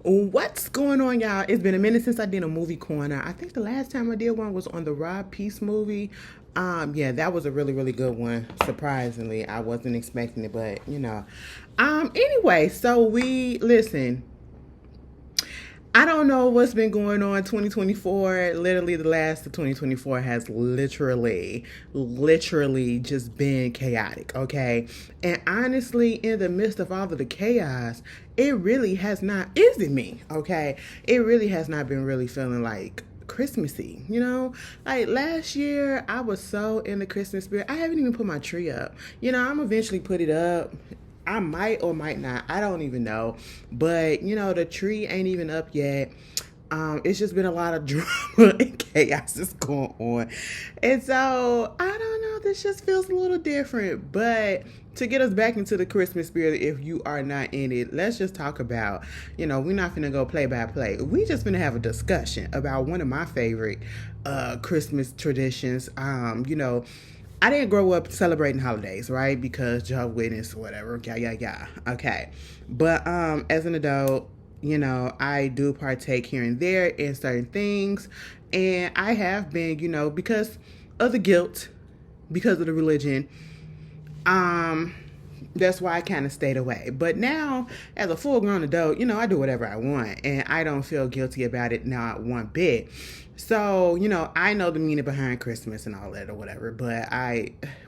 What's going on, y'all? It's been a minute since I did a movie corner. I think the last time I did one was on the Rob Peace movie. Yeah, that was a really, really good one. Surprisingly, I wasn't expecting it, but you know. Anyway, so we listen. I don't know what's been going on 2024. Literally, the last of 2024 has literally just been chaotic, okay? And honestly, in the midst of all of the chaos, it really has not, is it me, okay? It really has not been really feeling like Christmassy, you know? Like last year, I was so in the Christmas spirit. I haven't even put my tree up. I'm eventually put it up. I might or might not. I don't even know. But, the tree ain't even up yet. It's just been a lot of drama and chaos that's going on. And so, I don't know. This just feels a little different. But to get us back into the Christmas spirit, if you are not in it, let's just talk about, we're not going to go play by play. We just going to have a discussion about one of my favorite Christmas traditions. I didn't grow up celebrating holidays, right? Because Jehovah's Witness or whatever. Yeah. Okay. But as an adult, I do partake here and there in certain things. And I have been, because of the guilt, because of the religion, that's why I kind of stayed away. But now, as a full-grown adult, I do whatever I want. And I don't feel guilty about it, not one bit. So, I know the meaning behind Christmas and all that or whatever, but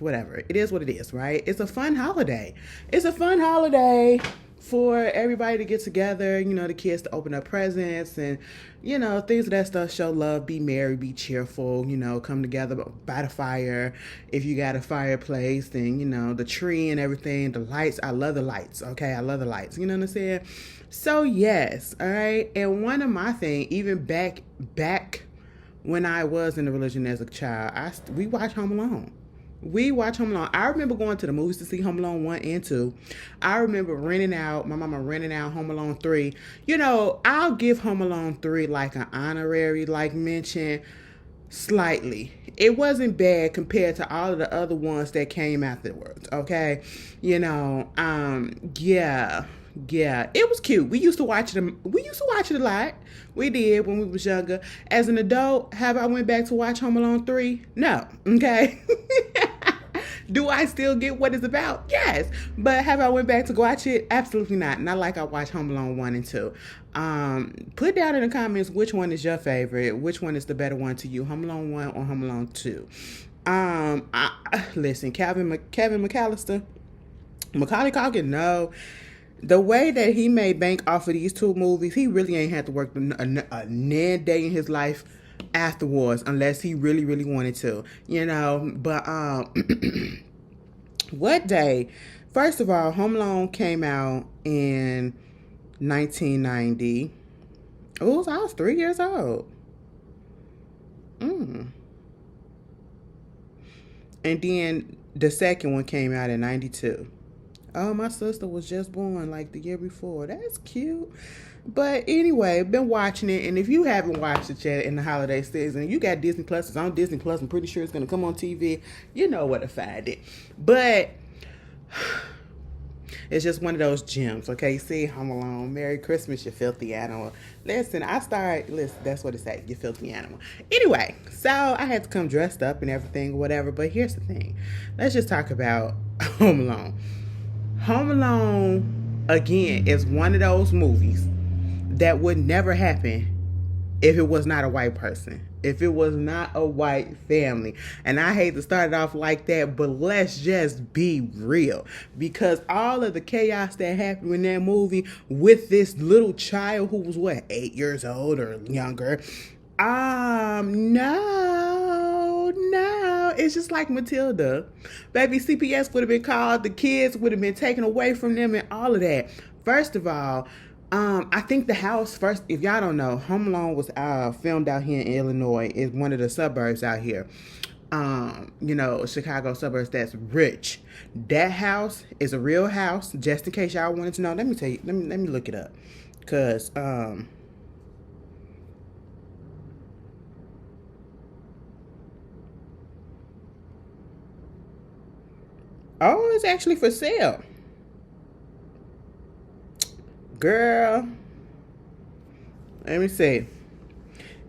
whatever. It is what it is, right? It's a fun holiday. It's a fun holiday for everybody to get together, the kids to open up presents and, things of that stuff. Show love, be merry, be cheerful, come together by the fire. If you got a fireplace, then, the tree and everything, the lights. I love the lights, okay? I love the lights, you know what I'm saying? So, yes, all right? And one of my things, even back when I was in the religion as a child, we watched Home Alone. We watched Home Alone. I remember going to the movies to see Home Alone 1 and 2. I remember my mama renting out Home Alone 3. I'll give Home Alone 3 like an honorary mention slightly. It wasn't bad compared to all of the other ones that came afterwards, okay? Yeah, it was cute. We used to watch it. We used to watch it a lot. We did when we was younger. As an adult, have I went back to watch Home Alone 3? No. Okay. Do I still get what it's about? Yes. But have I went back to watch it? Absolutely not. Not like I watched Home Alone 1 and 2. Put down in the comments which one is your favorite. Which one is the better one to you? Home Alone 1 or Home Alone 2? Listen, Kevin McAllister. Macaulay Culkin, no. The way that he made bank off of these two movies, he really ain't had to work a nan day in his life afterwards unless he really, really wanted to, But what day? First of all, Home Alone came out in 1990. Oh, I was 3 years old. And then the second one came out in 92. Oh, my sister was just born like the year before. That's cute. But anyway, been watching it. And if you haven't watched it yet in the holiday season, you got Disney Plus. It's on Disney Plus. I'm pretty sure it's going to come on TV. You know where to find it. But it's just one of those gems, okay? See, Home Alone. Merry Christmas, you filthy animal. Listen, that's what it says, you filthy animal. Anyway, so I had to come dressed up and everything, whatever. But here's the thing. Let's just talk about Home Alone. Home Alone, again, is one of those movies that would never happen if it was not a white person, if it was not a white family. And I hate to start it off like that, but let's just be real. Because all of the chaos that happened in that movie with this little child who was, 8 years old or younger, no. It's just like Matilda. Baby, CPS would have been called. The kids would have been taken away from them and all of that. First of all, I think the house, first, if y'all don't know, Home Alone was filmed out here in Illinois. It's one of the suburbs out here. Chicago suburbs that's rich. That house is a real house. Just in case y'all wanted to know, let me tell you, let me look it up. Because, oh, it's actually for sale. Girl, Let me see.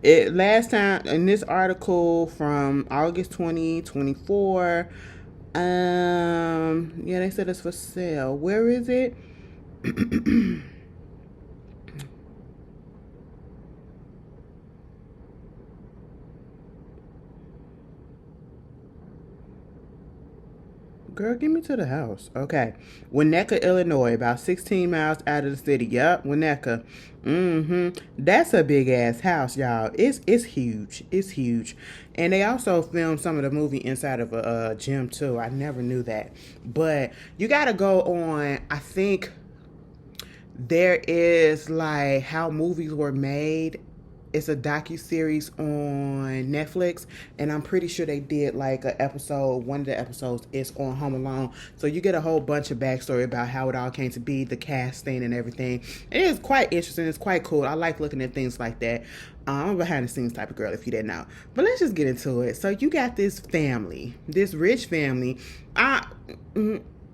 It last time in this article from August 2024. Yeah, they said it's for sale. Where is it? Girl, get me to the house. Okay. Winnetka, Illinois, about 16 miles out of the city. Yup, Winnetka. That's a big ass house, y'all. It's huge. It's huge. And they also filmed some of the movie inside of a gym too. I never knew that. But you gotta go on, I think there is like how movies were made. It's a docu-series on Netflix, and I'm pretty sure they did like an episode. One of the episodes is on Home Alone, so you get a whole bunch of backstory about how it all came to be, the casting and everything. It is quite interesting. It's quite cool. I like looking at things like that. I'm a behind the scenes type of girl, if you didn't know. But let's just get into it. So you got this family, this rich family.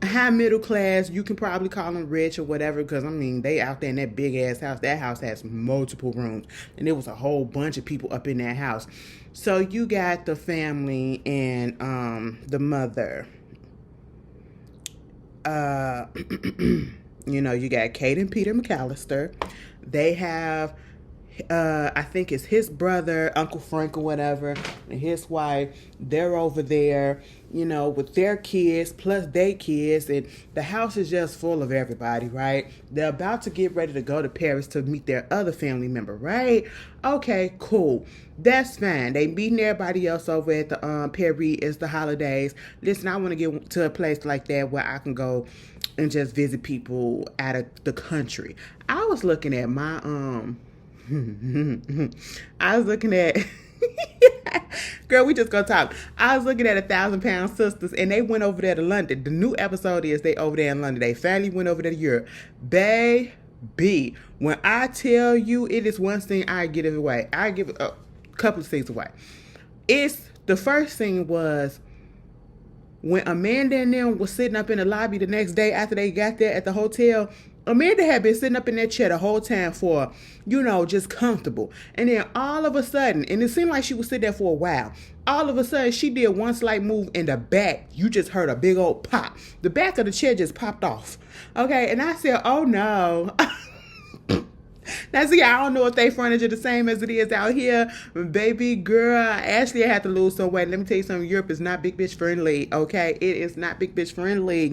High middle class, you can probably call them rich or whatever, because I mean they out there in that big ass house. That house has multiple rooms, and there was a whole bunch of people up in that house. So you got the family and the mother. You got Kate and Peter McAllister. They have I think it's his brother, Uncle Frank or whatever, and his wife. They're over there, with their kids plus their kids, and the house is just full of everybody, right? They're about to get ready to go to Paris to meet their other family member, right? Okay, cool. That's fine. They meeting everybody else over at the Paris. It's the holidays. Listen, I want to get to a place like that where I can go and just visit people out of the country. I was looking at my I was looking at girl, we just gonna talk. I was looking at 1,000 Pound Sisters, and they went over there to London. The new episode is they over there in London. They finally went over there to Europe. Baby, when I tell you it is one thing, I give it away. I give a couple of things away. It's the first thing was when Amanda and them was sitting up in the lobby the next day after they got there at the hotel. Amanda had been sitting up in that chair the whole time for, just comfortable. And then all of a sudden, and it seemed like she was sitting there for a while, all of a sudden she did one slight move in the back. You just heard a big old pop. The back of the chair just popped off. Okay, and I said, oh no. Now, see, I don't know if they furniture the same as it is out here. Baby girl, Ashley, I had to lose some weight. Let me tell you something. Europe is not big bitch friendly, okay? It is not big bitch friendly,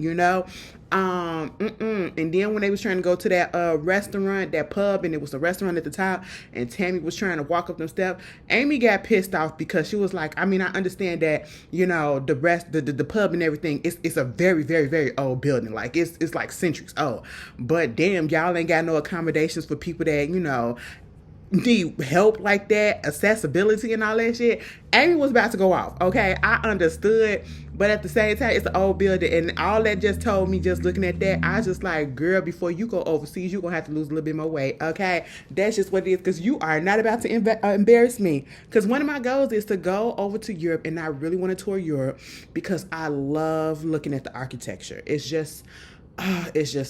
And then when they was trying to go to that restaurant, that pub, and it was a restaurant at the top, and Tammy was trying to walk up them steps, Amy got pissed off because she was like, I understand that, the pub and everything, it's a very, very, very old building. Like, it's like centuries old. But damn, y'all ain't got no accommodations for people that, need help like that, accessibility and all that shit. Amy was about to go off, okay? I understood, but at the same time, it's an old building, and all that just told me, just looking at that, I was just like, girl, before you go overseas, you're gonna have to lose a little bit more weight, okay? That's just what it is, because you are not about to embarrass me, because one of my goals is to go over to Europe, and I really want to tour Europe, because I love looking at the architecture. It's just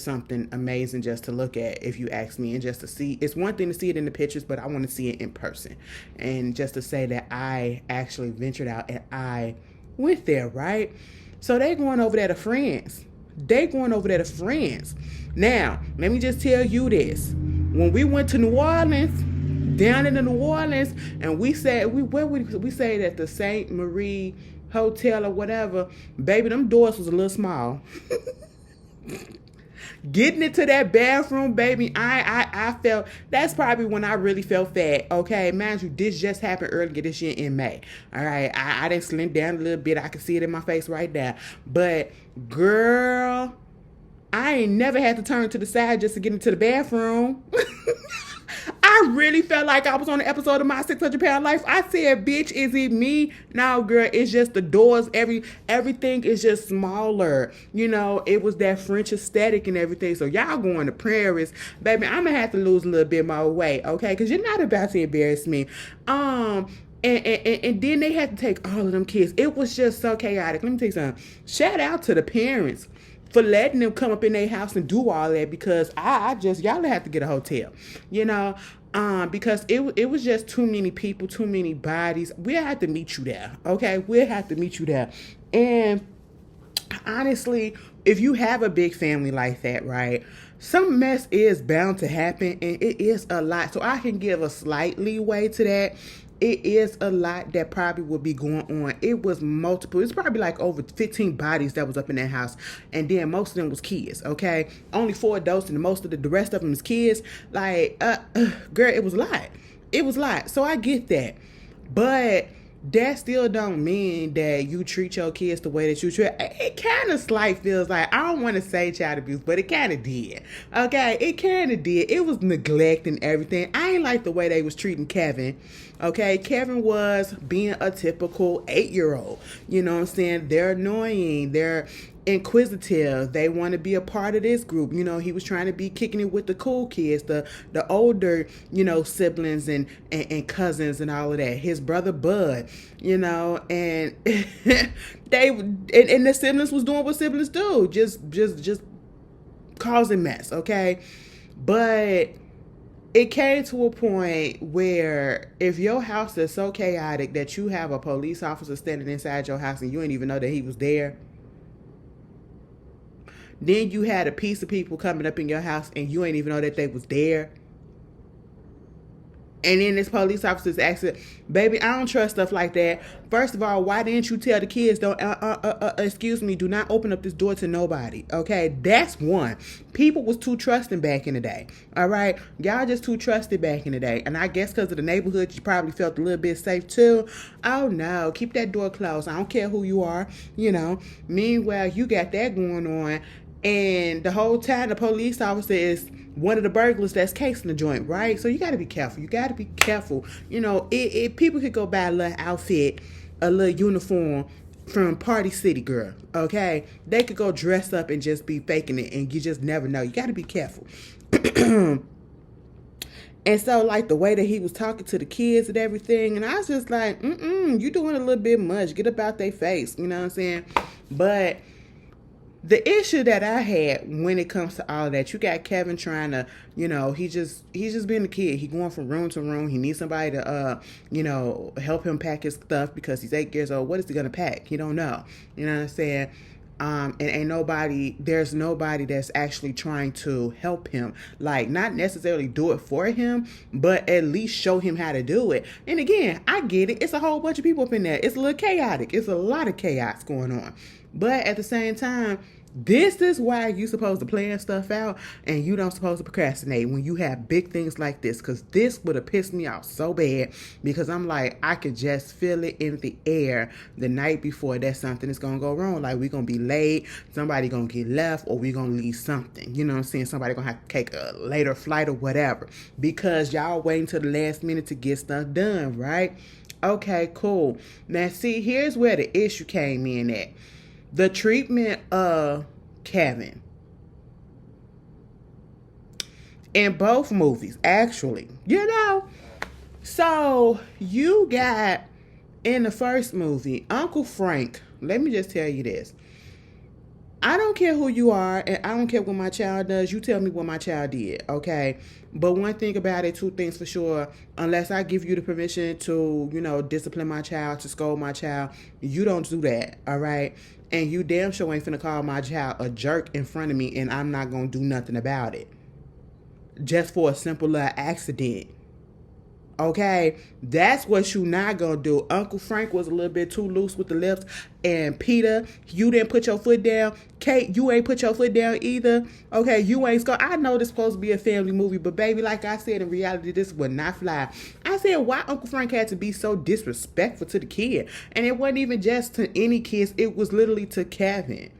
something amazing just to look at, if you ask me, and just to see. It's one thing to see it in the pictures, but I want to see it in person. And just to say that I actually ventured out and I went there, right? So they going over there to France. Now, let me just tell you this. When we went to New Orleans, down in the New Orleans, and we said, we say at the St. Marie Hotel or whatever, baby, them doors was a little small. Getting into that bathroom, baby, I felt, that's probably when I really felt fat, okay? Mind you, this just happened earlier this year in May, all right? I didn't slim down a little bit. I can see it in my face right now. But, girl, I ain't never had to turn to the side just to get into the bathroom. I really felt like I was on an episode of My 600 Pound Life. I said, bitch, is it me? No, girl, it's just the doors. Everything is just smaller. It was that French aesthetic and everything. So y'all going to Paris, baby, I'm going to have to lose a little bit more weight, okay? Because you're not about to embarrass me. And then they had to take all of them kids. It was just so chaotic. Let me tell you something. Shout out to the parents for letting them come up in their house and do all that, because I just, y'all have to get a hotel, you know, because it was just too many people, too many bodies. We'll have to meet you there, okay? We'll have to meet you there. And honestly, if you have a big family like that, right, some mess is bound to happen, and it is a lot. So I can give a slight leeway to that. It is a lot that probably will be going on. It was multiple. It's probably like over 15 bodies that was up in that house. And then most of them was kids, okay? Only 4 adults, and most of the rest of them is kids. Like, girl, it was a lot. It was a lot. So I get that. But that still don't mean that you treat your kids the way that you treat. It kind of slight feels like, I don't want to say child abuse, but it kind of did. Okay, it kind of did. It was neglect and everything. I ain't like the way they was treating Kevin. Okay, Kevin was being a typical 8-year-old. You know what I'm saying? They're annoying. They're inquisitive. They want to be a part of this group. You know, he was trying to be kicking it with the cool kids, the older, you know, siblings and cousins and all of that. His brother Bud, you know, and and the siblings was doing what siblings do, just causing mess, okay? But it came to a point where if your house is so chaotic that you have a police officer standing inside your house and you didn't even know that he was there, then you had a piece of people coming up in your house and you ain't even know that they was there. And then this police officer's asking, baby, I don't trust stuff like that. First of all, why didn't you tell the kids, don't, excuse me, do not open up this door to nobody, okay? That's one. People was too trusting back in the day, all right? Y'all just too trusted back in the day. And I guess because of the neighborhood, you probably felt a little bit safe too. Oh, no, keep that door closed. I don't care who you are, you know. Meanwhile, you got that going on. And the whole time, the police officer is one of the burglars that's casing the joint, right? So you got to be careful. You got to be careful. You know, people could go buy a little outfit, a little uniform from Party City, girl, okay? They could go dress up and just be faking it, and you just never know. You got to be careful. And so, like, the way that he was talking to the kids and everything, and I was just like, you doing a little bit much. Get up out their face, you know what I'm saying? But the issue that I had when it comes to all of that, you got Kevin trying to, you know, he's just being a kid. He going from room to room. He needs somebody to, you know, help him pack his stuff because he's 8 years old. What is he going to pack? He don't know. You know what I'm saying? And there's nobody that's actually trying to help him. Like, not necessarily do it for him, but at least show him how to do it. And again, I get it. It's a whole bunch of people up in there. It's a little chaotic. It's a lot of chaos going on. But at the same time, this is why you're supposed to plan stuff out and you don't supposed to procrastinate when you have big things like this, because this would have pissed me off so bad, because I'm like, I could just feel it in the air the night before that something is going to go wrong. Like, we're going to be late, somebody going to get left, or we're going to leave something. You know what I'm saying? Somebody going to have to take a later flight or whatever because y'all waiting till the last minute to get stuff done, right? Okay, cool. Now, see, here's where the issue came in at. The treatment of Kevin in both movies, actually, you know. So you got in the first movie, Uncle Frank. Let me just tell you this. I don't care who you are, and I don't care what my child does. You tell me what my child did, okay? But one thing about it, 2 things for sure. Unless I give you the permission to, you know, discipline my child, to scold my child, you don't do that, all right? And you damn sure ain't finna call my child a jerk in front of me, and I'm not gonna do nothing about it. Just for a simple little accident. Okay, that's what you not gonna do. Uncle Frank was a little bit too loose with the lips, and Peter, you didn't put your foot down. Kate, you ain't put your foot down either. Okay, you ain't scared. I know this is supposed to be a family movie, but baby, like I said, in reality, this would not fly. I said, why Uncle Frank had to be so disrespectful to the kid? And it wasn't even just to any kids, it was literally to Kevin.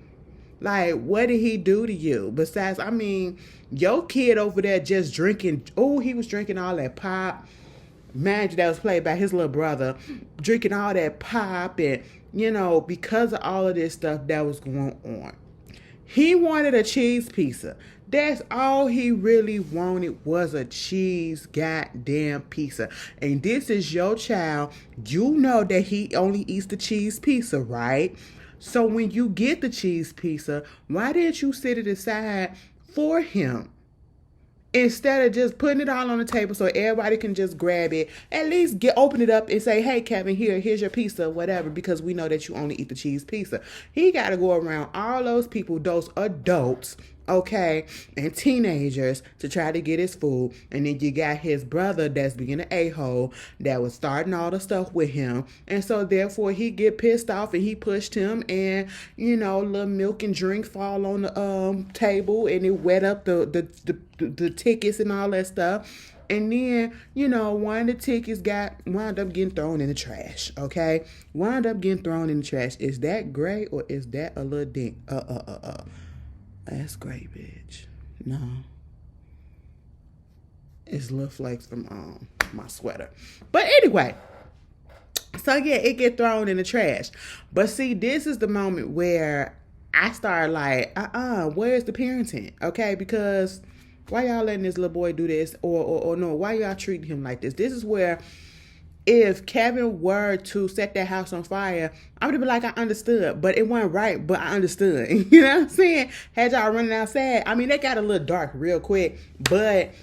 Like, what did he do to you? Besides, I mean, your kid over there just drinking. Oh, he was drinking all that pop. Mind you, that was played by his little brother, drinking all that pop, and, you know, because of all of this stuff that was going on. He wanted a cheese pizza. That's all he really wanted, was a cheese goddamn pizza. And this is your child. You know that he only eats the cheese pizza, right? So when you get the cheese pizza, why didn't you sit it aside for him? Instead of just putting it all on the table so everybody can just grab it, at least open it up and say, hey, Kevin, here's your pizza, whatever, because we know that you only eat the cheese pizza. He got to go around all those people, those adults, okay, and teenagers to try to get his food. And then you got his brother that's being an a-hole that was starting all the stuff with him. And so therefore he get pissed off and he pushed him, and little milk and drink fall on the table, and it wet up the tickets and all that stuff. And then, one of the tickets wound up getting thrown in the trash, okay? Wound up getting thrown in the trash. Is that gray or is that a little dink? That's gray, bitch. No. It's little flakes from my sweater. But anyway, so yeah, it get thrown in the trash. But see, this is the moment where I start like, where's the parenting? Okay, because why y'all letting this little boy do this? Or no, why y'all treating him like this? This is where, if Kevin were to set that house on fire, I would be like, I understood, but it wasn't right, but I understood. You know what I'm saying? Had y'all running outside, I mean, they got a little dark real quick, but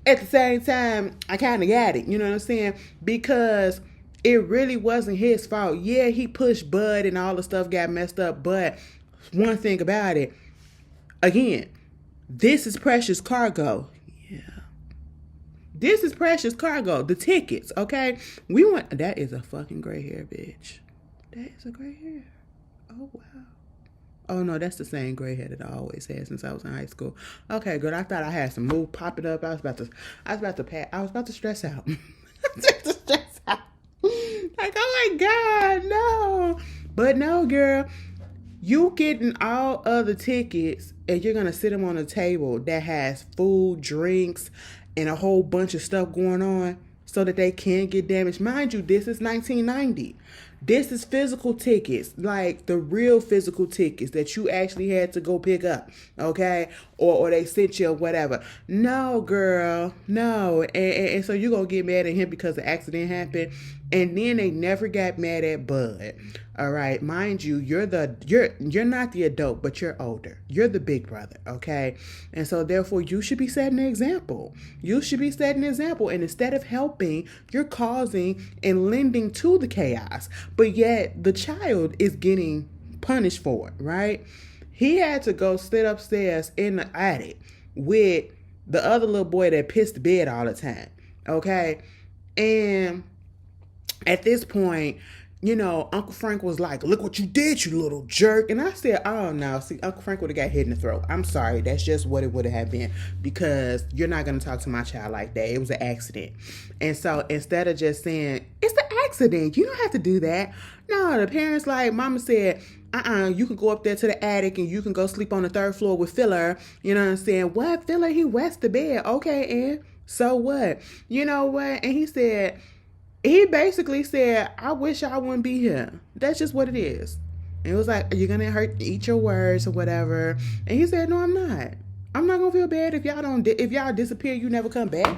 at the same time, I kind of got it. You know what I'm saying? Because it really wasn't his fault. Yeah, he pushed Bud and all the stuff got messed up, but one thing about it, again, this is precious cargo. This is precious cargo. The tickets, okay? That is a fucking gray hair, bitch. That is a gray hair. Oh, wow. Oh, no, that's the same gray hair that I always had since I was in high school. Okay, good. I thought I had some move popping up. I was about to stress out. Like, oh my God, no. But no, girl. You getting all other tickets and you're going to sit them on a table that has food, drinks, and a whole bunch of stuff going on so that they can't get damaged. Mind you, this is 1990. This is physical tickets, like the real physical tickets that you actually had to go pick up, okay? Or they sent you or whatever. No, girl, no. And so you're going to get mad at him because the accident happened. And then they never got mad at Bud. All right, mind you, you're not the adult, but you're older. You're the big brother, okay? And so therefore, you should be setting an example. You should be setting an example. And instead of helping, you're causing and lending to the chaos. But yet the child is getting punished for it, right? He had to go sit upstairs in the attic with the other little boy that pissed the bed all the time, okay? And at this point, Uncle Frank was like, look what you did, you little jerk. And I said, oh, no. See, Uncle Frank would have got hit in the throat. I'm sorry. That's just what it would have been, because you're not going to talk to my child like that. It was an accident. And so instead of just saying, it's the accident, you don't have to do that. No, the parents, like Mama said, you can go up there to the attic and you can go sleep on the third floor with Filler. You know what I'm saying? What? Filler, he wets the bed. Okay, and so what? You know what? And he basically said, I wish I wouldn't be here. That's just what it is. And it was like, you're going to eat your words or whatever. And he said, no, I'm not. I'm not going to feel bad if y'all disappear, you never come back.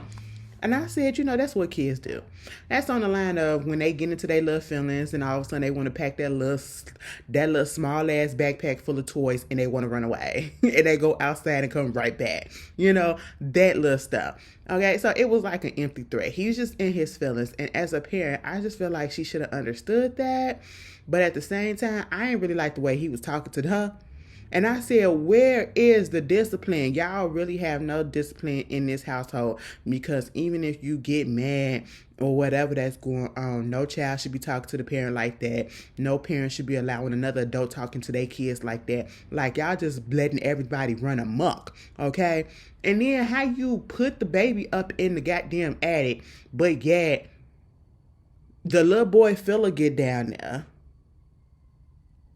And I said, that's what kids do. That's on the line of when they get into their little feelings and all of a sudden they want to pack that little small ass backpack full of toys and they want to run away. And they go outside and come right back. That little stuff. Okay, so it was like an empty threat. He was just in his feelings. And as a parent, I just feel like she should have understood that. But at the same time, I ain't really like the way he was talking to her. And I said, where is the discipline? Y'all really have no discipline in this household, because even if you get mad or whatever that's going on, no child should be talking to the parent like that. No parent should be allowing another adult talking to their kids like that. Like, y'all just letting everybody run amok, okay? And then how you put the baby up in the goddamn attic, but yet the little boy Philip get down there.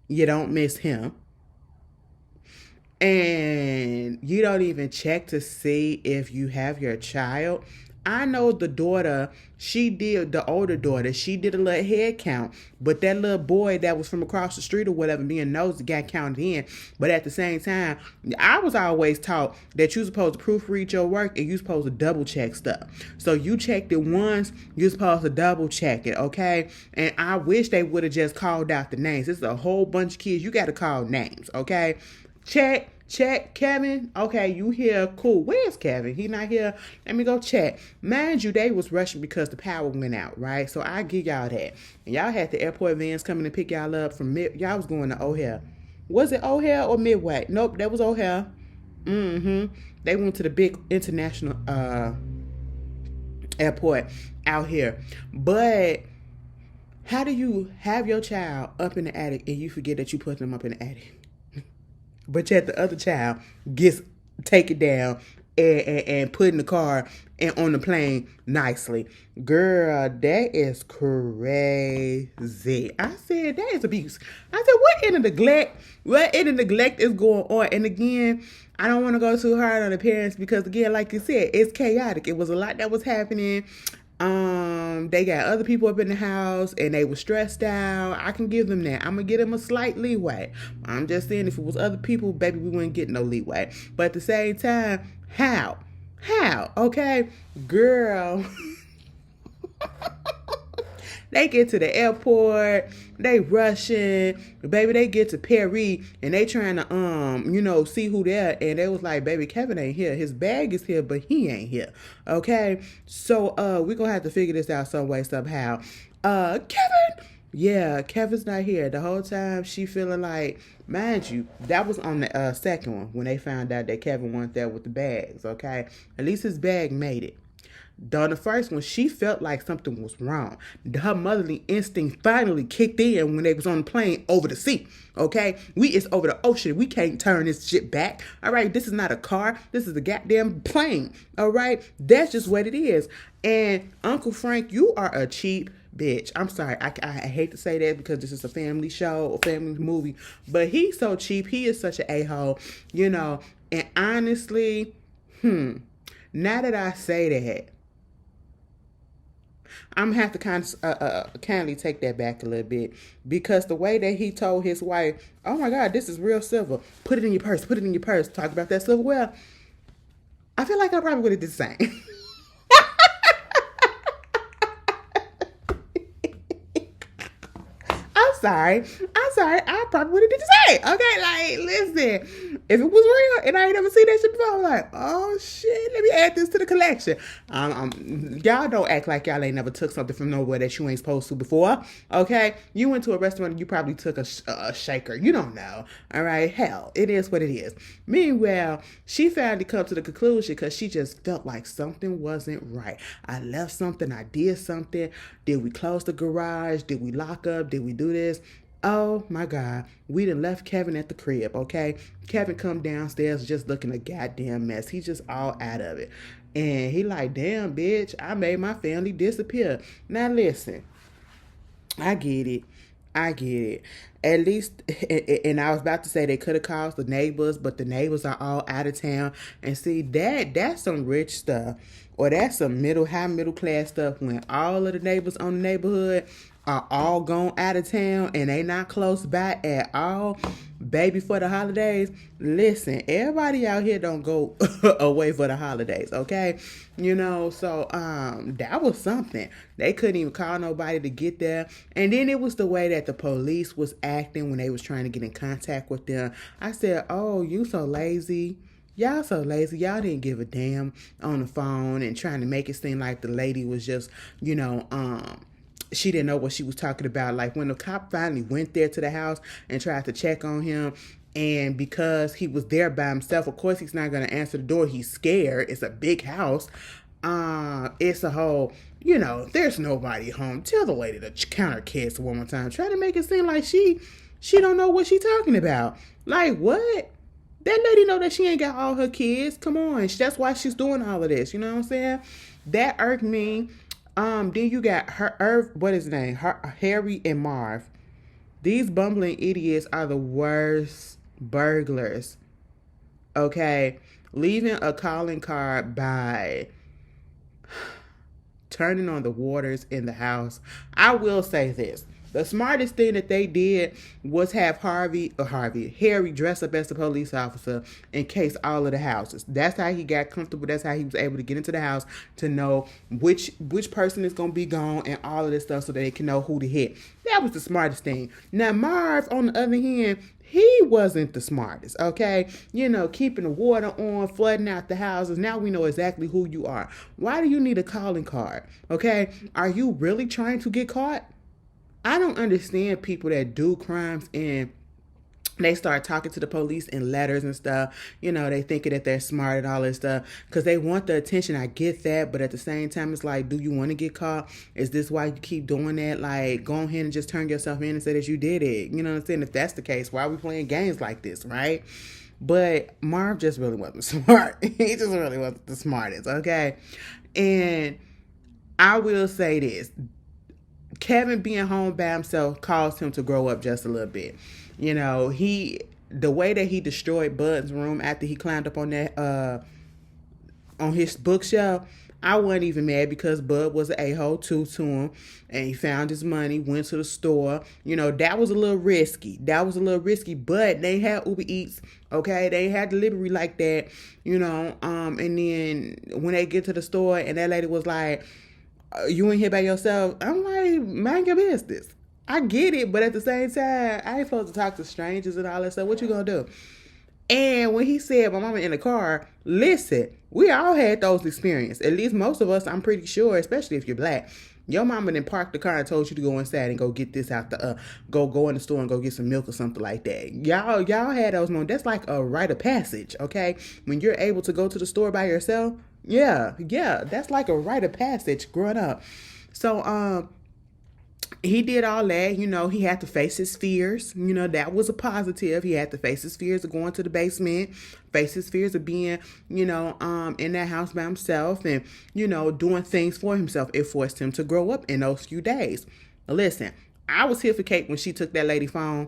You don't miss him. And you don't even check to see if you have your child I know the daughter, the older daughter, she did a little head count, but that little boy that was from across the street or whatever, being nosy, got counted in. But at the same time, I was always taught that you're supposed to proofread your work and you're supposed to double check stuff. So you checked it once, you're supposed to double check it, okay? And I wish they would have just called out the names. This is a whole bunch of kids. You got to call names, okay? Check. Kevin. Okay, you here? Cool. Where's Kevin? He not here. Let me go check. Mind you, they was rushing because the power went out, right? So I give y'all that. And y'all had the airport vans coming to pick y'all up from y'all was going to O'Hare. Was it O'Hare or Midway? Nope, that was O'Hare. They went to the big international airport out here. But how do you have your child up in the attic and you forget that you put them up in the attic? But yet the other child gets taken down and put in the car and on the plane nicely. Girl, that is crazy. I said, that is abuse. I said, what in the neglect is going on? And again, I don't want to go too hard on the parents because, again, like you said, it's chaotic. It was a lot that was happening. They got other people up in the house and they were stressed out. I can give them that. I'm gonna give them a slight leeway. I'm just saying, if it was other people, baby, we wouldn't get no leeway. But at the same time, how? Okay, girl. They get to the airport, they rushing, baby, they get to Perry, and they trying to, see who there, and they was like, baby, Kevin ain't here. His bag is here, but he ain't here, okay? So, we're gonna have to figure this out some way, somehow. Kevin! Yeah, Kevin's not here. The whole time, she feeling like, mind you, that was on the second one, when they found out that Kevin wasn't there with the bags, okay? At least his bag made it. On the first one, she felt like something was wrong. Her motherly instinct finally kicked in when they was on the plane over the sea. Okay? It's over the ocean. We can't turn this shit back. All right? This is not a car. This is a goddamn plane. All right? That's just what it is. And Uncle Frank, you are a cheap bitch. I'm sorry. I hate to say that because this is a family show or family movie. But he's so cheap. He is such an a-hole. And honestly, now that I say that, I'm going to have to kindly take that back a little bit because the way that he told his wife, oh my God, this is real silver. Put it in your purse. Talk about that silverware. I feel like I probably would have did the same. I'm sorry. I probably would have did the same. Okay, like, listen. If it was real and I ain't never seen that shit before, I'm like, oh shit, let me add this to the collection. Y'all don't act like y'all ain't never took something from nowhere that you ain't supposed to before. Okay, you went to a restaurant and you probably took a shaker. You don't know. All right, hell, it is what it is. Meanwhile, she finally come to the conclusion because she just felt like something wasn't right. I left something. I did something. Did we close the garage? Did we lock up? Did we do this? Oh my God, we done left Kevin at the crib, okay? Kevin come downstairs just looking a goddamn mess. He's just all out of it. And he like, damn, bitch, I made my family disappear. Now listen, I get it. At least, and I was about to say they could have called the neighbors, but the neighbors are all out of town. And see, that's some rich stuff. Or that's some middle class stuff when all of the neighbors on the neighborhood are all gone out of town and they not close by at all, baby, for the holidays. Listen, everybody out here don't go away for the holidays, okay? So that was something. They couldn't even call nobody to get there. And then it was the way that the police was acting when they was trying to get in contact with them. I said, oh, you so lazy. Y'all so lazy. Y'all didn't give a damn on the phone and trying to make it seem like the lady was just, she didn't know what she was talking about. Like when the cop finally went there to the house and tried to check on him, and because he was there by himself, of course he's not going to answer the door. He's scared. It's a big house. It's a whole, there's nobody home. Tell the lady to count her kids one more time. Try to make it seem like she don't know what she talking about. Like what? That lady know that she ain't got all her kids. Come on. That's why she's doing all of this. You know what I'm saying? That irked me. Then you got what is his name? Harry and Marv. These bumbling idiots are the worst burglars. Okay? Leaving a calling card by turning on the waters in the house. I will say this. The smartest thing that they did was have Harry dress up as the police officer in case all of the houses. That's how he got comfortable. That's how he was able to get into the house to know which person is going to be gone and all of this stuff so that they can know who to hit. That was the smartest thing. Now, Marv, on the other hand, he wasn't the smartest, okay? Keeping the water on, flooding out the houses. Now we know exactly who you are. Why do you need a calling card, okay? Are you really trying to get caught? I don't understand people that do crimes and they start talking to the police in letters and stuff. They thinking that they're smart and all this stuff because they want the attention. I get that. But at the same time, it's like, do you want to get caught? Is this why you keep doing that? Like, go ahead and just turn yourself in and say that you did it. You know what I'm saying? If that's the case, why are we playing games like this, right? But Marv just really wasn't smart. He just really wasn't the smartest, okay? And I will say this. Kevin being home by himself caused him to grow up just a little bit. The way that he destroyed Bud's room after he climbed up on that on his bookshelf, I wasn't even mad because Bud was an a-hole too to him, and he found his money, went to the store. That was a little risky. But they had Uber Eats, okay? They had delivery like that, and then when they get to the store and that lady was like, you in here by yourself? I'm like, mind your business. I get it, but at the same time, I ain't supposed to talk to strangers and all that stuff. What you gonna do? And when he said my mama in the car, listen, we all had those experiences. At least most of us, I'm pretty sure, especially if you're black. Your mama then parked the car and told you to go inside and go get this out the go in the store and go get some milk or something like that. Y'all had those moments. That's like a rite of passage, okay? When you're able to go to the store by yourself, yeah, that's like a rite of passage growing up. So he did all that. He had to face his fears. That was a positive. He had to face his fears of going to the basement, face his fears of being, in that house by himself and, doing things for himself. It forced him to grow up in those few days. Listen, I was here for Kate when she took that lady phone.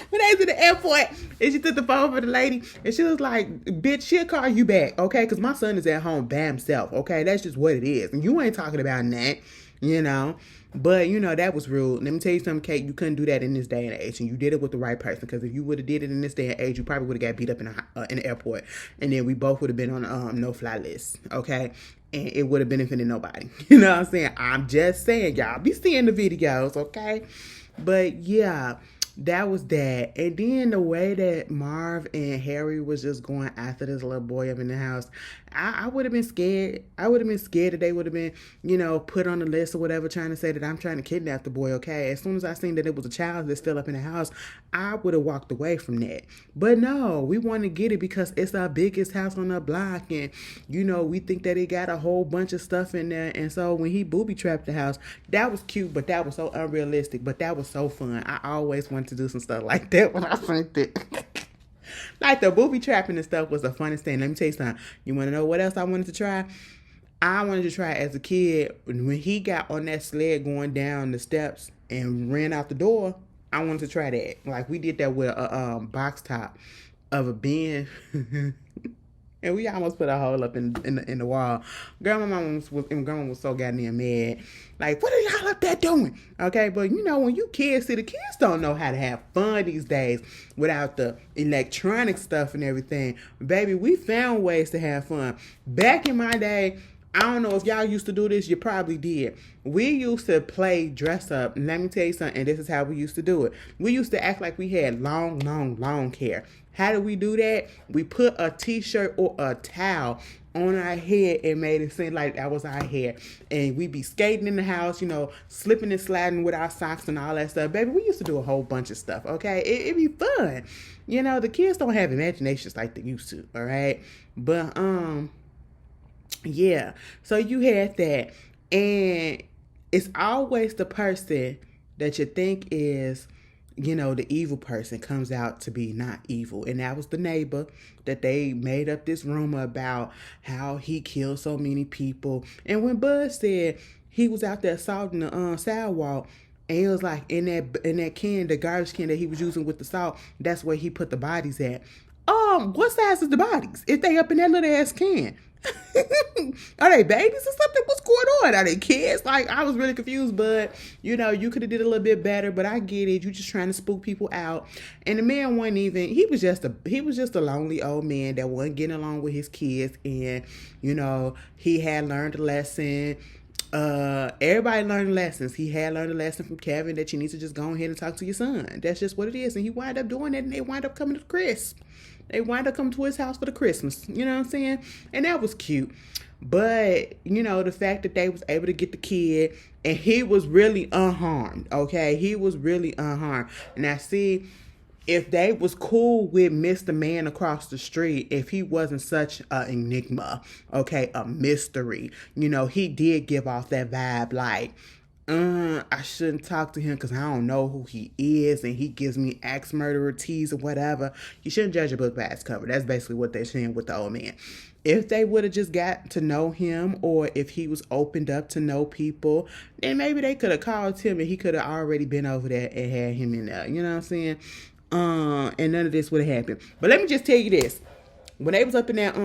When they was at the airport and she took the phone for the lady and she was like, bitch, she'll call you back, okay? Because my son is at home by himself, okay? That's just what it is. And you ain't talking about that, But, that was rude. Let me tell you something, Kate. You couldn't do that in this day and age. And you did it with the right person. Because if you would have did it in this day and age, you probably would have got beat up in the airport. And then we both would have been on the no-fly list, okay? And it would have benefited nobody. You know what I'm saying? I'm just saying, y'all be seeing the videos, okay? But, yeah. That was that. And then the way that Marv and Harry was just going after this little boy up in the house, I would have been scared. I would have been scared that they would have been, put on the list or whatever, trying to say that I'm trying to kidnap the boy, okay? As soon as I seen that it was a child that's still up in the house, I would have walked away from that. But no, we want to get it because it's our biggest house on the block. And, we think that it got a whole bunch of stuff in there. And so when he booby trapped the house, that was cute, but that was so unrealistic. But that was so fun. I always wanted to do some stuff like that when I synced it. Like the booby trapping and stuff was the funnest thing. Let me tell you something. You want to know what else I wanted to try? I wanted to try as a kid when he got on that sled going down the steps and ran out the door. I wanted to try that. Like we did that with a box top of a bin. And we almost put a hole up in the wall. Grandma was so goddamn mad. Like, what are y'all up there doing? Okay, but when you kids, see, the kids don't know how to have fun these days without the electronic stuff and everything. Baby, we found ways to have fun. Back in my day, I don't know if y'all used to do this. You probably did. We used to play dress up. And let me tell you something. And this is how we used to do it. We used to act like we had long hair. How did we do that? We put a t-shirt or a towel on our head and made it seem like that was our hair. And we'd be skating in the house, slipping and sliding with our socks and all that stuff. Baby, we used to do a whole bunch of stuff, okay? It'd be fun. The kids don't have imaginations like they used to, all right? But, yeah. So you had that. And it's always the person that you think is, the evil person comes out to be not evil. And that was the neighbor that they made up this rumor about how he killed so many people. And when Bud said he was out there assaulting the sidewalk, and it was like in that can, the garbage can that he was using with the salt, that's where he put the bodies at. Oh, what size is the bodies if they up in that little ass can? Are they babies or something? What's going on? Are they kids? Like, I was really confused, but you could have did a little bit better, but I get it. You just trying to spook people out. And the man wasn't even, he was just a lonely old man that wasn't getting along with his kids. And, he had learned a lesson. Everybody learned lessons. He had learned a lesson from Kevin that you need to just go ahead and talk to your son. That's just what it is. And he wound up doing that, and they wind up coming to Chris. They wind up coming to his house for the Christmas. You know what I'm saying? And that was cute. But, the fact that they was able to get the kid, and he was really unharmed, okay? He was really unharmed. Now, see, if they was cool with Mr. Man across the street, if he wasn't such an enigma, okay, a mystery, he did give off that vibe like, I shouldn't talk to him because I don't know who he is, and he gives me axe murderer tease or whatever. You shouldn't judge a book by its cover. That's basically what they're saying with the old man. If they would have just got to know him, or if he was opened up to know people, then maybe they could have called him and he could have already been over there and had him in there. You know what I'm saying? And none of this would have happened. But let me just tell you this. When they was up in that,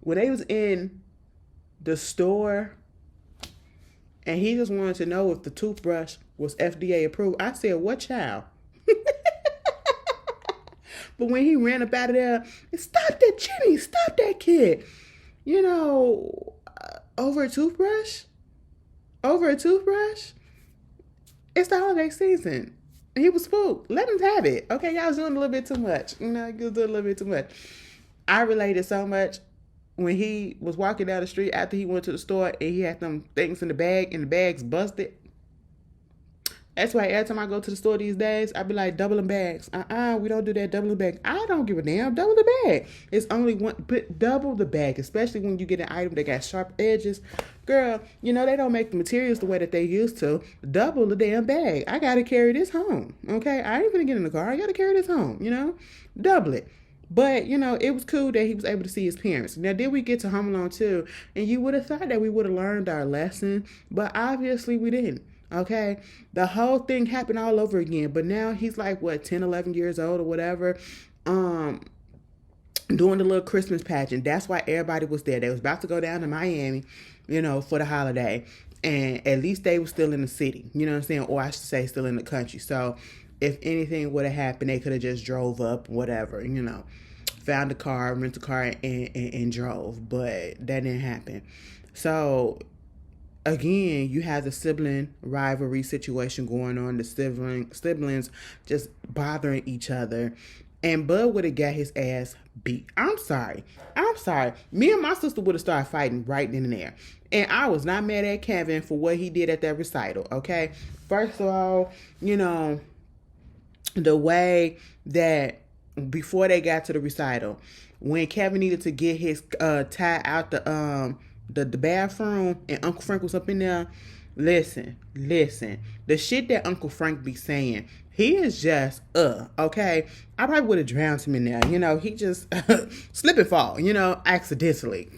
when they was in the store, and he just wanted to know if the toothbrush was FDA approved, I said, what child? But when he ran up out of there, stop that, Jimmy, stop that kid. Over a toothbrush? Over a toothbrush? It's the holiday season. He was spooked. Let him have it. Okay, y'all was doing a little bit too much. You was doing a little bit too much. I related so much when he was walking down the street after he went to the store and he had them things in the bag and the bag's busted. That's why every time I go to the store these days, I be like, double them bags. We don't do that, double the bag. I don't give a damn, double the bag. It's only one, but double the bag, especially when you get an item that got sharp edges. Girl, they don't make the materials the way that they used to. Double the damn bag. I got to carry this home, okay? I ain't gonna get in the car. I got to carry this home, Double it. But, it was cool that he was able to see his parents. Now, did we get to Home Alone 2? And you would have thought that we would have learned our lesson, but obviously we didn't. Okay, the whole thing happened all over again, but now he's like 10, 11 years old or whatever, doing the little Christmas pageant. That's why everybody was there. They was about to go down to Miami, for the holiday, and at least they were still in the city, you know what I'm saying, or I should say still in the country. So if anything would have happened, they could have just drove up, whatever, found a car, rent a car, and drove, but that didn't happen. So again, you have the sibling rivalry situation going on, the siblings just bothering each other. And Bud would have got his ass beat. I'm sorry. Me and my sister would have started fighting right then and there. And I was not mad at Kevin for what he did at that recital, okay? First of all, the way that before they got to the recital, when Kevin needed to get his tie out the bathroom and Uncle Frank was up in there, listen, the shit that Uncle Frank be saying, he is just, okay? I probably would have drowned him in there, he just slip and fall, accidentally.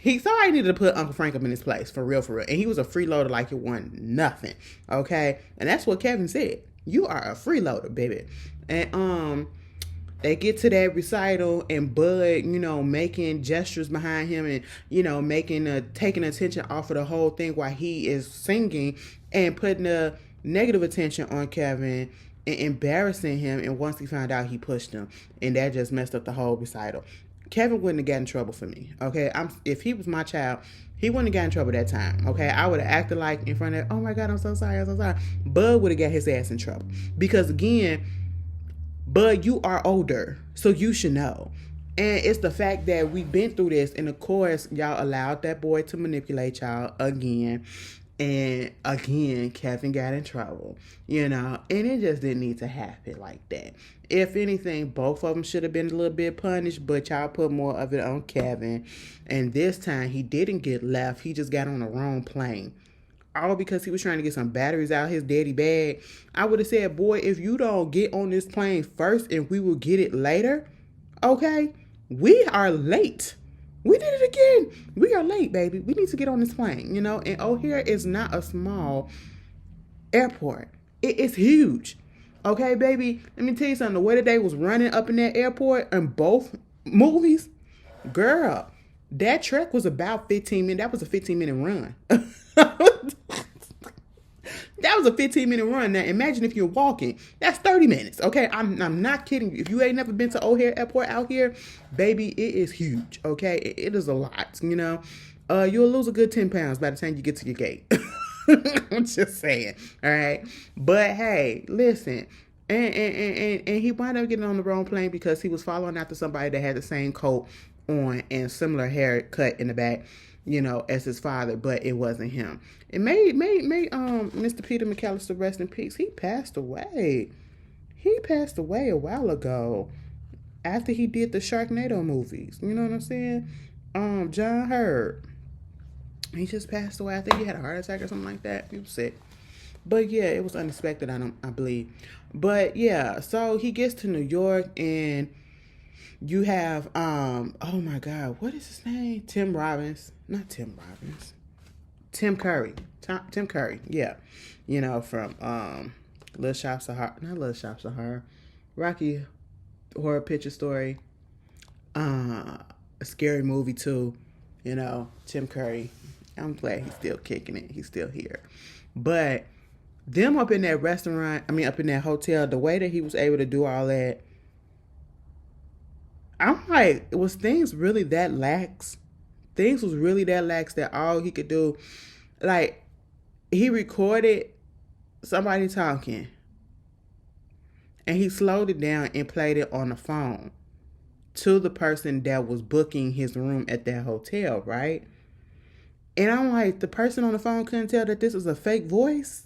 Somebody needed to put Uncle Frank up in his place, for real. And he was a freeloader like it wasn't nothing, okay? And that's what Kevin said. You are a freeloader, baby. And, they get to that recital and Bud, making gestures behind him and, taking attention off of the whole thing while he is singing and putting the negative attention on Kevin and embarrassing him. And once he found out, he pushed him. And that just messed up the whole recital. Kevin wouldn't have gotten in trouble for me, okay? If he was my child, he wouldn't have gotten in trouble that time, okay? I would have acted like in front of, oh my God, I'm so sorry. Bud would have got his ass in trouble. Because again, Bud, you are older, so you should know. And it's the fact that we've been through this, and of course, y'all allowed that boy to manipulate y'all again. And again, Kevin got in trouble, and it just didn't need to happen like that. If anything, both of them should have been a little bit punished, but y'all put more of it on Kevin. And this time, he didn't get left. He just got on the wrong plane. All because he was trying to get some batteries out his daddy bag. I would have said, boy, if you don't get on this plane first and we will get it later, okay? We are late. We did it again. We are late, baby. We need to get on this plane, And O'Hare is not a small airport. It is huge. Okay, baby, let me tell you something. The way that they was running up in that airport in both movies, girl, that trek was about 15 minutes. That was a 15-minute run. That was a 15-minute run. Now imagine if you're walking. That's 30 minutes. Okay, I'm not kidding you. If you ain't never been to O'Hare Airport out here, baby, it is huge. Okay, it is a lot. You'll lose a good 10 pounds by the time you get to your gate. I'm just saying. All right, but hey, listen. And he wound up getting on the wrong plane because he was following after somebody that had the same coat on and similar haircut in the back, as his father, but it wasn't him. It made Mr. Peter McAllister rest in peace. He passed away. He passed away a while ago after he did the Sharknado movies. You know what I'm saying? John Hurt. He just passed away. I think he had a heart attack or something like that. He was sick. But yeah, it was unexpected, I believe. But yeah, so he gets to New York and you have, oh my God, what is his name? Tim Curry. Tim Curry, yeah. From Little Shops of Horror, not Little Shops of Horror, Rocky Horror Picture Story, a scary movie too, Tim Curry. I'm glad he's still kicking it. He's still here. But them up in that up in that hotel, the way that he was able to do all that, I'm like, was things really that lax? Things was really that lax that all he could do, like, he recorded somebody talking and he slowed it down and played it on the phone to the person that was booking his room at that hotel, right? And I'm like, the person on the phone couldn't tell that this was a fake voice?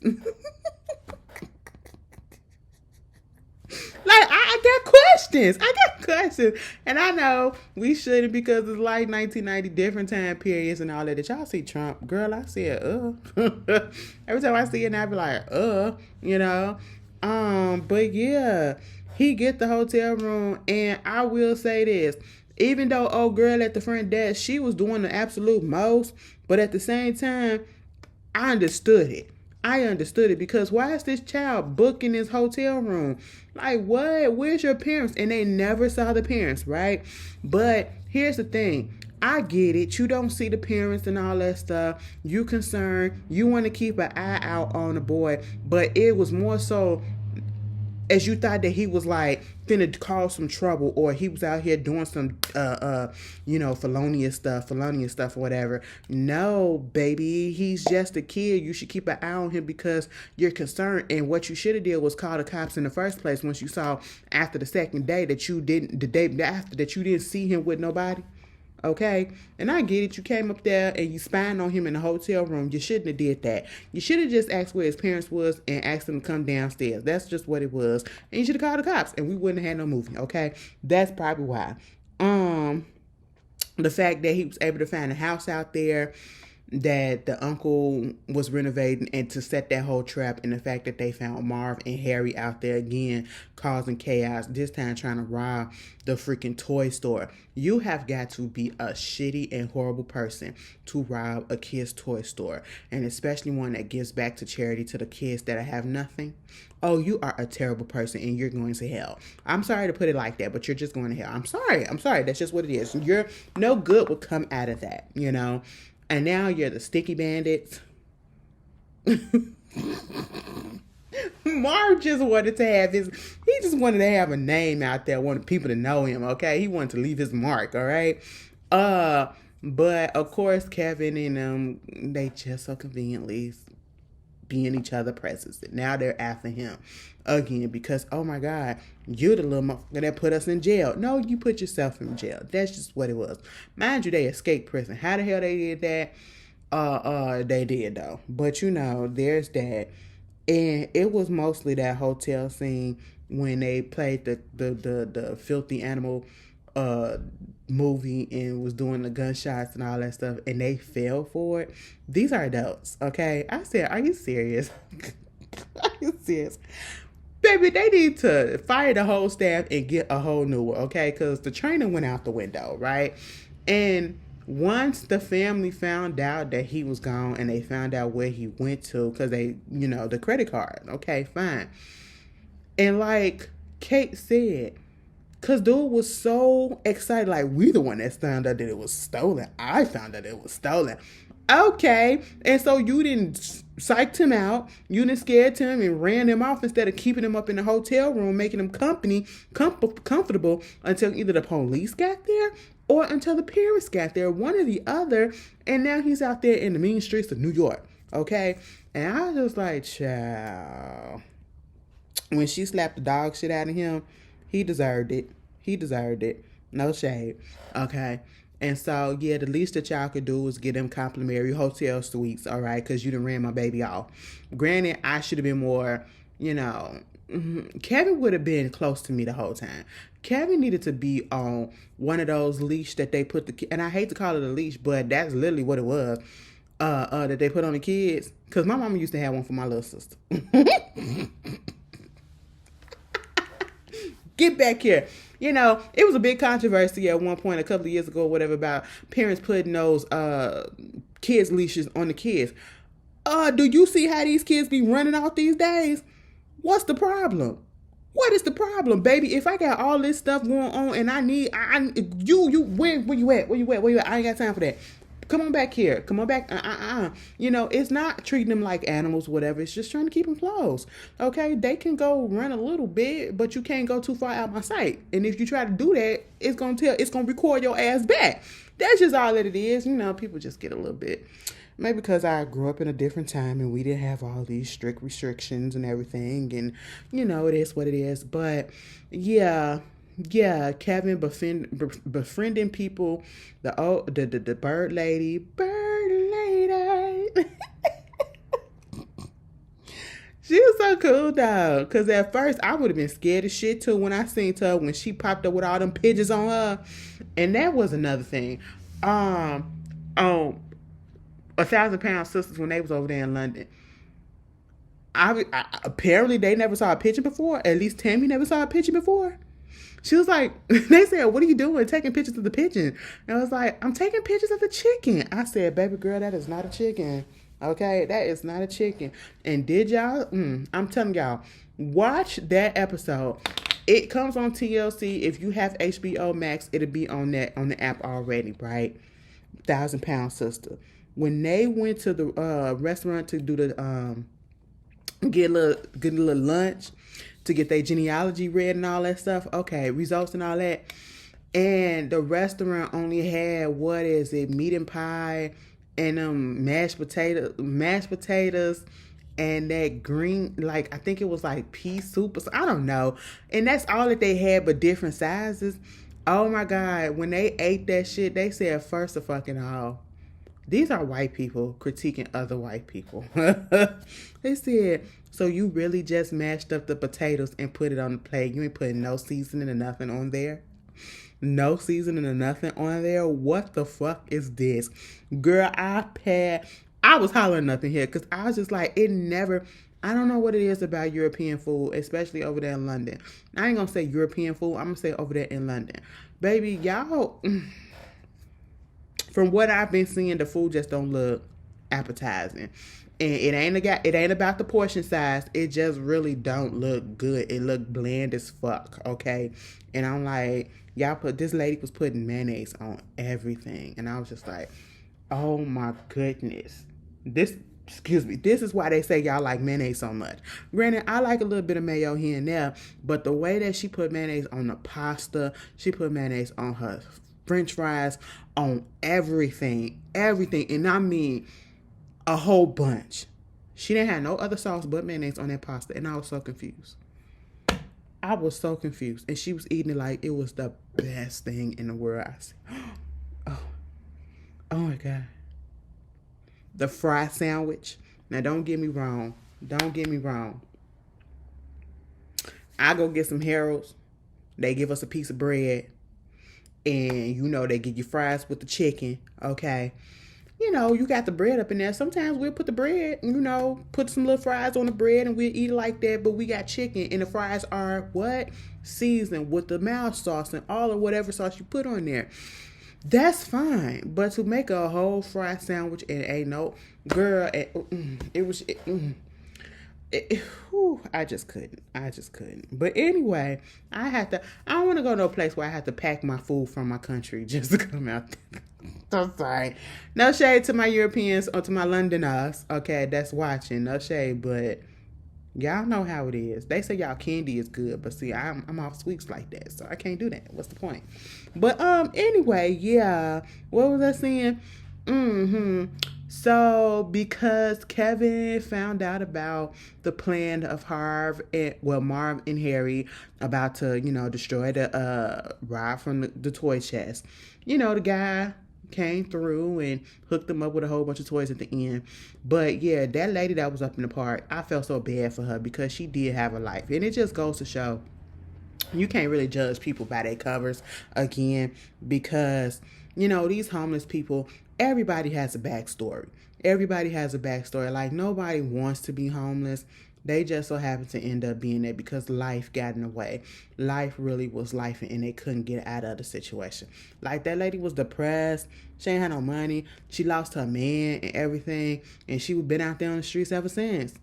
Like, I got questions. And I know we shouldn't because it's like 1990, different time periods and all that. Did y'all see Trump? Girl, I said, Every time I see it, I be like, But yeah, he get the hotel room. And I will say this. Even though old girl at the front desk, she was doing the absolute most. But at the same time, I understood it. Because why is this child booking this hotel room? Like, what? Where's your parents? And they never saw the parents, right? But here's the thing. I get it. You don't see the parents and all that stuff. You concerned. You want to keep an eye out on the boy. But it was more so as you thought that he was like finna cause some trouble or he was out here doing some felonious stuff or whatever. No, baby, he's just a kid. You should keep an eye on him because you're concerned. And what you should have did was call the cops in the first place once you saw after the second day that you didn't, the day after that you didn't see him with nobody. Okay, and I get it. You came up there and you spying on him in the hotel room. You shouldn't have did that. You should have just asked where his parents was and asked them to come downstairs. That's just what it was. And you should have called the cops and we wouldn't have had no movie. Okay, that's probably why. The fact that he was able to find a house out there that the uncle was renovating and to set that whole trap, and the fact that they found Marv and Harry out there again causing chaos, this time trying to rob the freaking toy store. You have got to be a shitty and horrible person to rob a kid's toy store, and especially one that gives back to charity to the kids that have nothing. Oh, you are a terrible person and you're going to hell. I'm sorry to put it like that, but you're just going to hell. I'm sorry. That's just what it is. You're no good would come out of that, And now you're the sticky bandits. Marv just wanted to have he just wanted to have a name out there, wanted people to know him, okay? He wanted to leave his mark, all right? But of course, Kevin and them, they just so conveniently be in each other's presence. And now they're after him again because, oh my God, you're the little motherfucker that put us in jail. No, you put yourself in jail. That's just what it was. Mind you, they escaped prison. How the hell they did that? They did though. But there's that. And it was mostly that hotel scene when they played the filthy animal movie and was doing the gunshots and all that stuff, and they fell for it. These are adults, okay? I said, are you serious? Are you serious? Baby, they need to fire the whole staff and get a whole new one, okay? Because the training went out the window, right? And once the family found out that he was gone and they found out where he went to, because they, the credit card, okay, fine. And like Kate said, because dude was so excited, like, we the one that found out that it was stolen. I found out it was stolen. Okay. And so you didn't psyched him out. You didn't scared him and ran him off instead of keeping him up in the hotel room, making him comfortable until either the police got there or until the parents got there, one or the other. And now he's out there in the mean streets of New York. Okay. And I was just like, child. When she slapped the dog shit out of him, he deserved it. He deserved it. No shade. Okay. And so, yeah, the least that y'all could do was get them complimentary hotel suites, all right, because you done ran my baby off. Granted, I should have been more, Kevin would have been close to me the whole time. Kevin needed to be on one of those leash that they put and I hate to call it a leash, but that's literally what it was, that they put on the kids. Because my mama used to have one for my little sister. Get back here. It was a big controversy at one point a couple of years ago or whatever about parents putting those kids leashes on the kids. Do you see how these kids be running off these days? What's the problem? What is the problem, baby? If I got all this stuff going on and I need where you at? Where you at? I ain't got time for that. Come on back here. Come on back. It's not treating them like animals, whatever. It's just trying to keep them close. Okay? They can go run a little bit, but you can't go too far out my sight. And if you try to do that, it's gonna record your ass back. That's just all that it is. People just get a little bit. Maybe because I grew up in a different time and we didn't have all these strict restrictions and everything. And, it is what it is. But, yeah, Kevin befriending people, the bird lady. She was so cool, though. Because at first, I would have been scared as shit, too, when I seen her when she popped up with all them pigeons on her. And that was another thing. 1,000-Pound Sisters, when they was over there in London, apparently they never saw a pigeon before. At least Tammy never saw a pigeon before. She was like, they said, what are you doing? Taking pictures of the pigeon. And I was like, I'm taking pictures of the chicken. I said, baby girl, that is not a chicken. Okay, that is not a chicken. And did y'all, I'm telling y'all, watch that episode. It comes on TLC. If you have HBO Max, it'll be on the app already, right? 1,000-Pound Sister. When they went to the restaurant to do the get a little lunch, to get their genealogy read and all that stuff, okay, results and all that, and the restaurant only had meat and pie and mashed potatoes and that green, like I think it was like pea soup or something, I don't know, and that's all that they had, but different sizes. Oh my God, when they ate that shit, they said, first of fucking all, these are white people critiquing other white people. They said, so you really just mashed up the potatoes and put it on the plate. You ain't putting no seasoning or nothing on there? No seasoning or nothing on there? What the fuck is this? Girl, I was hollering up in here because I was just like, I don't know what it is about European food, especially over there in London. I ain't going to say European food. I'm going to say over there in London. Baby, y'all... From what I've been seeing, the food just don't look appetizing. And it ain't about the portion size. It just really don't look good. It look bland as fuck, okay? And I'm like, this lady was putting mayonnaise on everything. And I was just like, oh my goodness. This is why they say y'all like mayonnaise so much. Granted, I like a little bit of mayo here and there, but the way that she put mayonnaise on the pasta, she put mayonnaise on her French fries, on everything, and I mean a whole bunch. She didn't have no other sauce but mayonnaise on that pasta, and I was so confused. And she was eating it like it was the best thing in the world. I said, oh my God. The fry sandwich. Now, don't get me wrong. I go get some Harold's. They give us a piece of bread. And, they give you fries with the chicken, okay? You got the bread up in there. Sometimes we'll put the bread, put some little fries on the bread and we'll eat it like that. But we got chicken and the fries are what? Seasoned with the mild sauce and all of whatever sauce you put on there. That's fine. But to make a whole fry sandwich and ain't no, girl, it was... I just couldn't. But anyway, I don't want to go to a place where I have to pack my food from my country just to come out there. I'm sorry. No shade to my Europeans or to my Londoners, okay, that's watching. No shade, but y'all know how it is. They say y'all candy is good, but see, I'm off sweets like that, so I can't do that. What's the point? But anyway, yeah. What was I saying? Mm-hmm. So because Kevin found out about the plan of Marv and Harry about to, destroy the rod from the toy chest. The guy came through and hooked them up with a whole bunch of toys at the end. But yeah, that lady that was up in the park, I felt so bad for her because she did have a life. And it just goes to show you can't really judge people by their covers again, because these homeless people, everybody has a backstory. Like, nobody wants to be homeless. They just so happen to end up being there because life got in the way. Life really was life, and they couldn't get out of the situation. Like, that lady was depressed. She ain't had no money. She lost her man and everything, and she been out there on the streets ever since.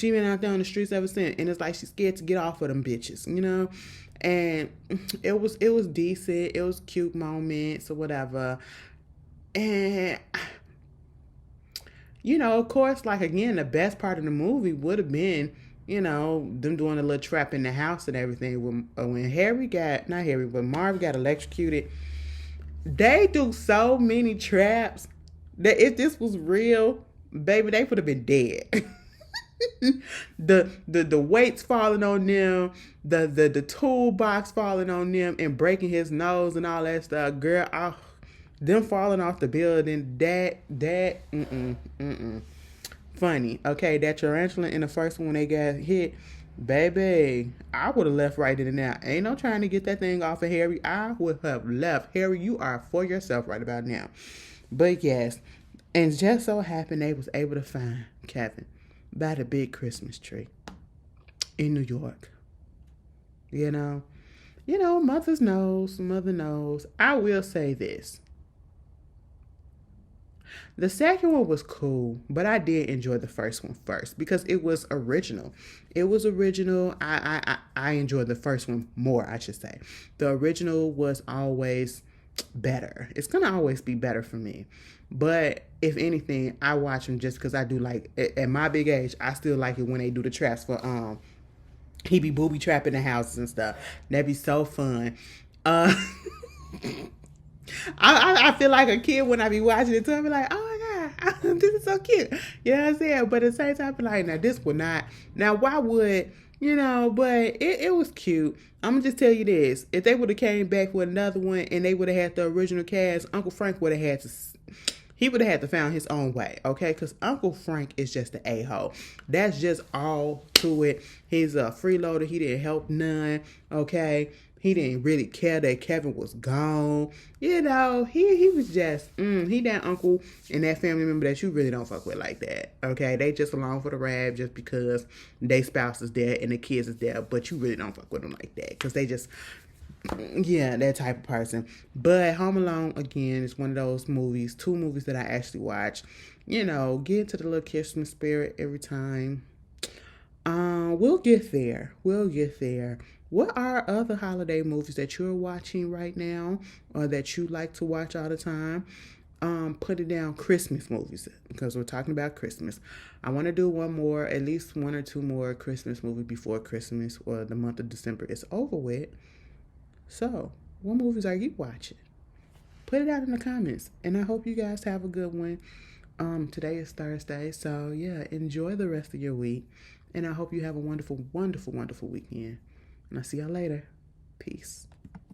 And it's like she's scared to get off of them bitches, And it was decent. It was cute moments or whatever. And of course, like, again, the best part of the movie would have been, them doing a little trap in the house and everything. When Marv got electrocuted, they do so many traps that if this was real, baby, they would have been dead. the weights falling on them, the toolbox falling on them and breaking his nose and all that stuff. Girl, them falling off the building, that funny. Okay, that tarantula in the first one when they got hit, baby, I would have left right in and there. Ain't no trying to get that thing off of Harry. I would have left. Harry, you are for yourself right about now. But yes, and just so happened they was able to find Kevin by the big Christmas tree in New York. Mother knows. I will say this. The second one was cool, but I did enjoy the first one first because it was original. I enjoyed the first one more, I should say. The original was always better. It's going to always be better for me. But if anything, I watch them just because I do like, at my big age, I still like it when they do the traps for, he be booby trapping the houses and stuff. That'd be so fun. I feel like a kid when I be watching it too. I be like, oh my God, this is so cute. You know what I'm saying? But at the same time, I be like, now this would not. Now why would, but it was cute. I'm going to just tell you this. If they would have came back with another one and they would have had the original cast, Uncle Frank would have had to found his own way, okay? Because Uncle Frank is just the a-hole. That's just all to it. He's a freeloader. He didn't help none, okay? He didn't really care that Kevin was gone. He was just, he that uncle and that family member that you really don't fuck with like that, okay? They just along for the ride just because they spouse is there and the kids is there, but you really don't fuck with them like that because they just, that type of person. But Home Alone, again, is one of those movies, 2 movies that I actually watch. Get into the little Christmas spirit every time. We'll get there. What are other holiday movies that you're watching right now or that you like to watch all the time? Put it down, Christmas movies, because we're talking about Christmas. I want to do at least 1 or 2 more Christmas movies before Christmas or the month of December is over with. So, what movies are you watching? Put it out in the comments, and I hope you guys have a good one. Today is Thursday, so yeah, enjoy the rest of your week, and I hope you have a wonderful, wonderful, wonderful weekend. And I'll see y'all later. Peace.